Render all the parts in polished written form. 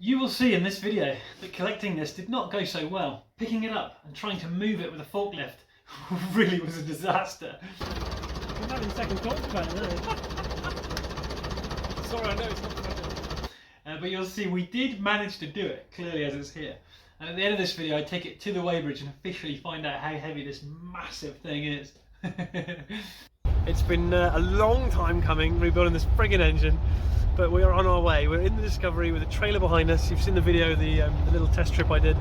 You will see in this video that collecting this did not go so well. Picking it up and trying to move it with a forklift really was a disaster. I'm having second thoughts about it now. Sorry, I know it's not funny. But you'll see we did manage to do it, clearly as it's here. And at the end of this video I take it to the weighbridge and officially find out how heavy this massive thing is. It's been a long time coming, rebuilding this friggin' engine. But we are on our way. We're in the Discovery with a trailer behind us. You've seen the video, the little test trip I did.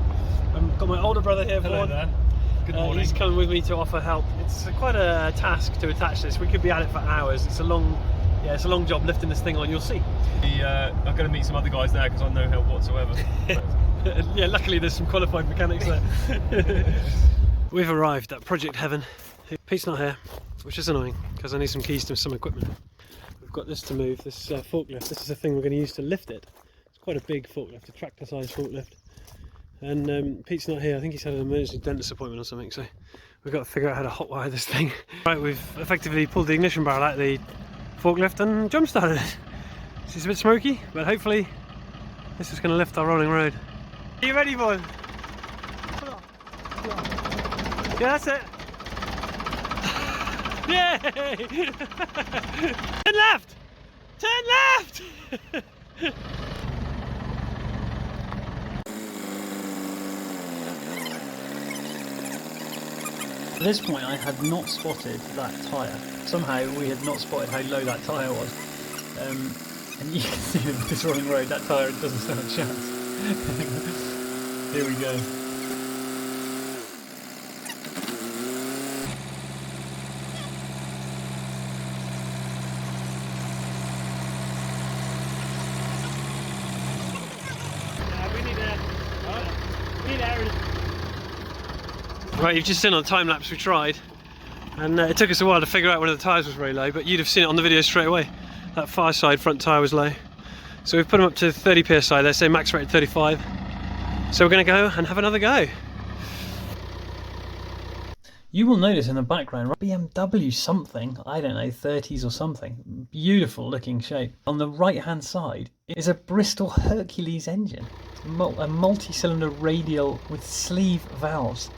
I've got my older brother here. Hello there. Good morning. He's coming with me to offer help. It's quite a task to attach this. We could be at it for hours. It's a long job lifting this thing on. You'll see. I'm going to meet some other guys there because I'm no help whatsoever. Yeah, luckily there's some qualified mechanics there. We've arrived at Project Heaven. Pete's not here, which is annoying because I need some keys to some equipment. Got this to move, this forklift. This is the thing we're going to use to lift it. It's quite a big forklift, a tractor sized forklift. And Pete's not here. I think he's had an emergency dentist appointment or something, so we've got to figure out how to hotwire this thing. Right, we've effectively pulled the ignition barrel out of the forklift and jump started it. It's a bit smoky, but hopefully this is going to lift our rolling road. Are you ready, boy? Yeah, that's it. Yay! Turn left! Turn left! At this point I had not spotted that tyre. Somehow we had not spotted how low that tyre was. And you can see with this rolling road that tyre doesn't stand a chance. Here we go. Right, you've just seen on the time lapse we tried, and it took us a while to figure out whether the tyres was very low, but you'd have seen it on the video straight away. That far side front tyre was low. So we've put them up to 30 psi, they say max rated 35. So we're going to go and have another go. You will notice in the background, BMW something, I don't know, 30s or something. Beautiful looking shape. On the right hand side is a Bristol Hercules engine. A multi-cylinder radial with sleeve valves.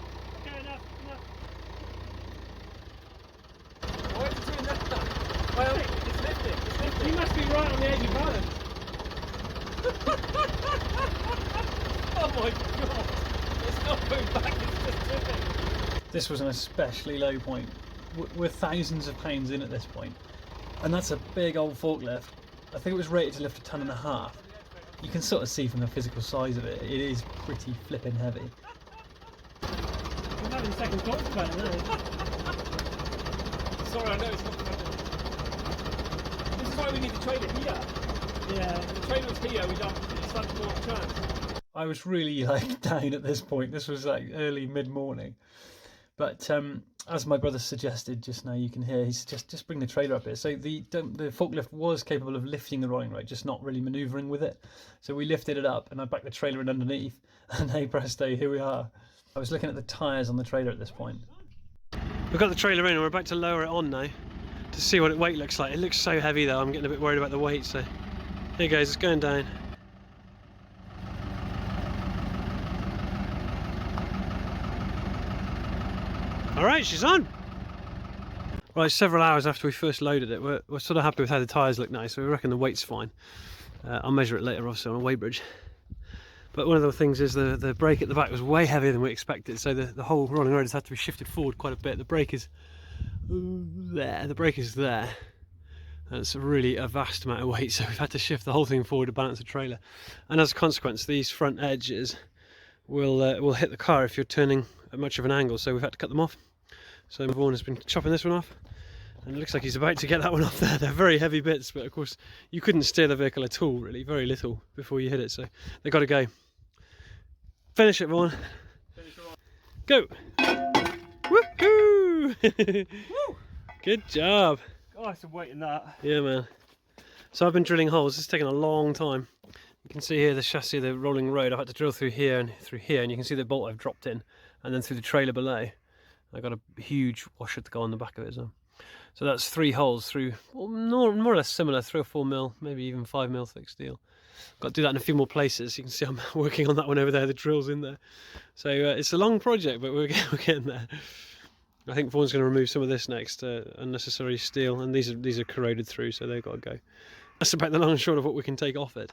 Well, it's lifting. You must be right on the edge of balance. Oh my god! It's not going back, it's just tipping. This was an especially low point. We're thousands of pounds in at this point. And that's a big old forklift. I think it was rated to lift 1.5 tons. You can sort of see from the physical size of it, it is pretty flipping heavy. I'm having second thoughts about it now. Sorry, I know it's not funny. This is why we need the trailer here. Yeah, if the trailer was here, we'd have such more chance. I was really down at this point. This was like early mid-morning. But as my brother suggested just now, you can hear, he suggested just bring the trailer up here. So the forklift was capable of lifting the rolling road, just not really manoeuvring with it. So we lifted it up and I backed the trailer in underneath, and hey presto, here we are. I was looking at the tyres on the trailer at this point. We've got the trailer in and we're about to lower it on now to see what its weight looks like. It looks so heavy though, I'm getting a bit worried about the weight, so here goes, it's going down. Alright, she's on! Right, several hours after we first loaded it, we're sort of happy with how the tyres look now, so we reckon the weight's fine. I'll measure it later obviously on a weighbridge. But one of the things is the brake at the back was way heavier than we expected, so the whole rolling road has had to be shifted forward quite a bit. The brake is there, the brake is there. And it's really a vast amount of weight, so we've had to shift the whole thing forward to balance the trailer. And as a consequence, these front edges will hit the car if you're turning at much of an angle, so we've had to cut them off. So Vaughan has been chopping this one off, and it looks like he's about to get that one off there. They're very heavy bits, but of course you couldn't steer the vehicle at all, really, very little before you hit it, so they've got to go. Finish it, Vaughan. Go! Woohoo! Good job. Oh, some weight in that. Yeah, man. So I've been drilling holes. It's taken a long time. You can see here the chassis of the rolling road. I've had to drill through here, and you can see the bolt I've dropped in, and then through the trailer below. I got a huge washer to go on the back of it as well. So that's 3 holes through, well, more or less similar, 3 or 4 mil, maybe even 5 mil thick steel. Got to do that in a few more places. You can see I'm working on that one over there, the drill's in there. So it's a long project, but we're getting there. I think Vaughan's going to remove some of this next, unnecessary steel, and these are corroded through, so they've got to go. That's about the long and short of what we can take off it,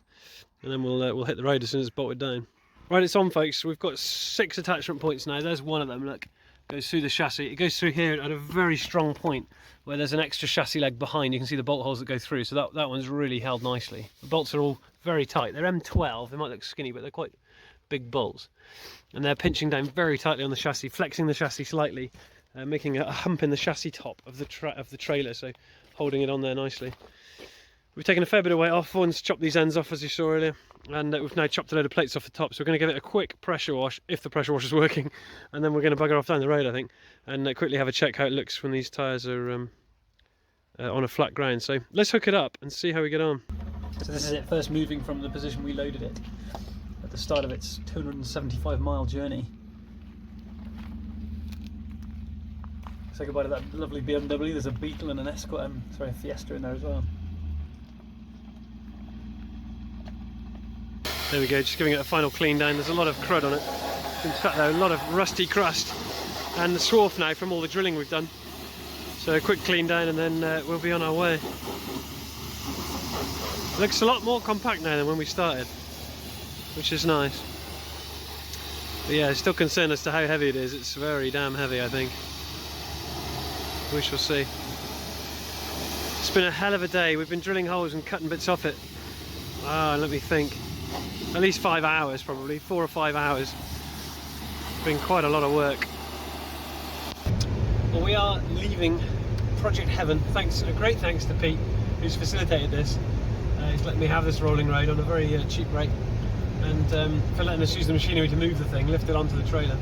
and then we'll hit the road as soon as it's bolted down. Right, it's on, folks. We've got 6 attachment points now. There's one of them. Look, goes through the chassis. It goes through here at a very strong point where there's an extra chassis leg behind. You can see the bolt holes that go through, so that one's really held nicely. The bolts are all very tight. They're M12. They might look skinny, but they're quite big bolts, and they're pinching down very tightly on the chassis, flexing the chassis slightly, making a hump in the chassis top of the trailer, so holding it on there nicely. We've taken a fair bit of weight off. Vaughan's chopped these ends off, as you saw earlier, and we've now chopped a load of plates off the top, so we're going to give it a quick pressure wash, if the pressure wash is working, and then we're going to bugger off down the road, I think, and quickly have a check how it looks when these tyres are on a flat ground. So let's hook it up and see how we get on. So this is it, first moving from the position we loaded it at the start of its 275-mile journey. Say goodbye to that lovely BMW. There's a Beetle and an Escort, a Fiesta in there as well. There we go, just giving it a final clean down. There's a lot of crud on it. In fact, though, a lot of rusty crust and the swarf now from all the drilling we've done. So a quick clean down and then we'll be on our way. Looks a lot more compact now than when we started, which is nice. But yeah, still concerned as to how heavy it is. It's very damn heavy, I think. We shall see. It's been a hell of a day. We've been drilling holes and cutting bits off it. Let me think. At least 5 hours, probably 4 or 5 hours. It's been quite a lot of work. Well, we are leaving Project Heaven. Great thanks to Pete, who's facilitated this. He's letting me have this rolling road on a very cheap rate, and for letting us use the machinery to move the thing, lift it onto the trailer.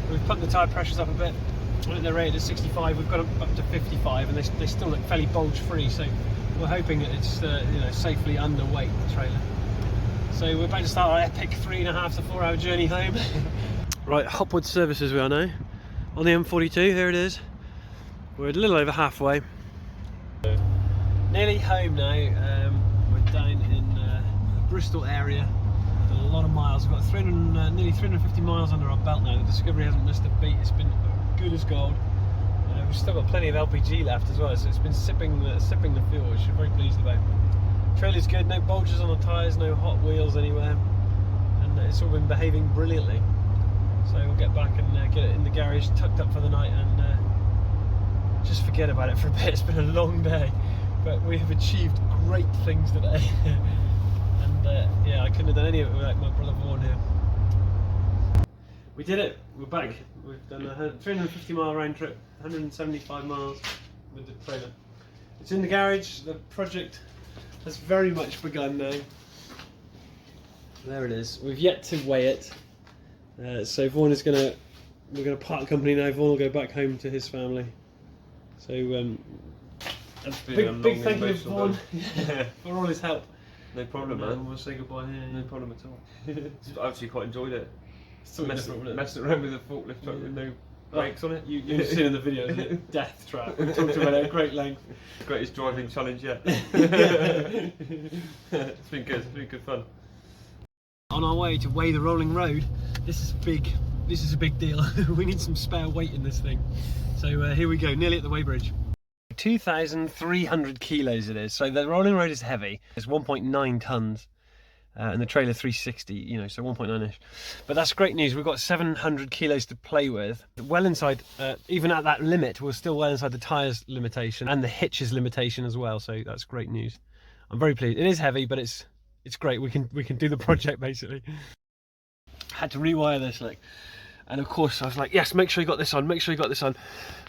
We've put the tyre pressures up a bit. I think they're rated at 65. We've got them up to 55, and they still look fairly bulge free. So we're hoping that it's safely underweight the trailer. So we're about to start our epic 3.5 to 4 hour journey home. Right, Hopwood Services we are now on the M42. Here it is. We're a little over halfway. Nearly home now. We're down in the Bristol area. Done a lot of miles. We've got nearly 350 miles under our belt now. The Discovery hasn't missed a beat. It's been good as gold. We've still got plenty of LPG left as well, so it's been sipping the fuel, which we're very pleased about. Trailer's good, no bulges on the tyres, no hot wheels anywhere, and it's all been behaving brilliantly. So we'll get back and get it in the garage, tucked up for the night, and just forget about it for a bit. It's been a long day, but we have achieved great things today. And yeah, I couldn't have done any of it without my brother Vaughan here. We did it, we're back. We've done a 350 mile round trip, 175 miles with the trailer. It's in the garage. The project has very much begun now. There it is. We've yet to weigh it. So Vaughan is we're gonna part company now. Vaughan will go back home to his family. So big thank you to Vaughan for all his help. No problem, man. We'll say goodbye here. No problem at all. I actually quite enjoyed it. Messing around with a forklift truck with no brakes on it. You've seen in the video, isn't it? Death trap. We talked about it at great length. Greatest driving challenge yet. It's been good. It's been good fun. On our way to weigh the rolling road. This is big. This is a big deal. We need some spare weight in this thing. So here we go. Nearly at the weighbridge. 2,300 kilos it is. So the rolling road is heavy. It's 1.9 tons. And the trailer 360, so 1.9ish. But that's great news. We've got 700 kilos to play with. Well inside, even at that limit, we're still well inside the tyres limitation and the hitches limitation as well. So that's great news. I'm very pleased. It is heavy, but it's great. We can do the project basically. Had to rewire this, look. And of course I was like, yes, make sure you got this on. Make sure you got this on.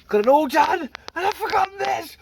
Got it all done, and I've forgotten this.